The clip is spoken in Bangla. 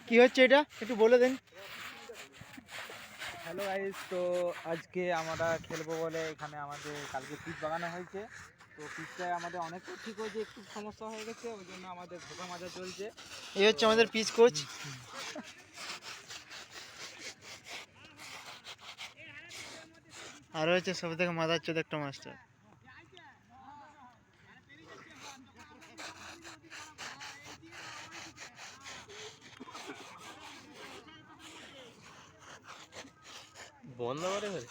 কি হচ্ছে এটা একটু বলে দেন। হ্যালো গাইস, তো আজকে আমরা খেলবো বলে এখানে আমাদের কালকে পিচ বাগানো হয়েছে। তো পিচটায় আমাদের অনেকটা ঠিক হয়েছে, একটু সমস্যা হয়ে গেছে, ওই জন্য আমাদের ধোকা মাজা চলছে। এই হচ্ছে আমাদের পিচ কোচ। আর হচ্ছে সব থেকে মাদার চোদ একটা মাস্টার। বন্ধ করে ফেলে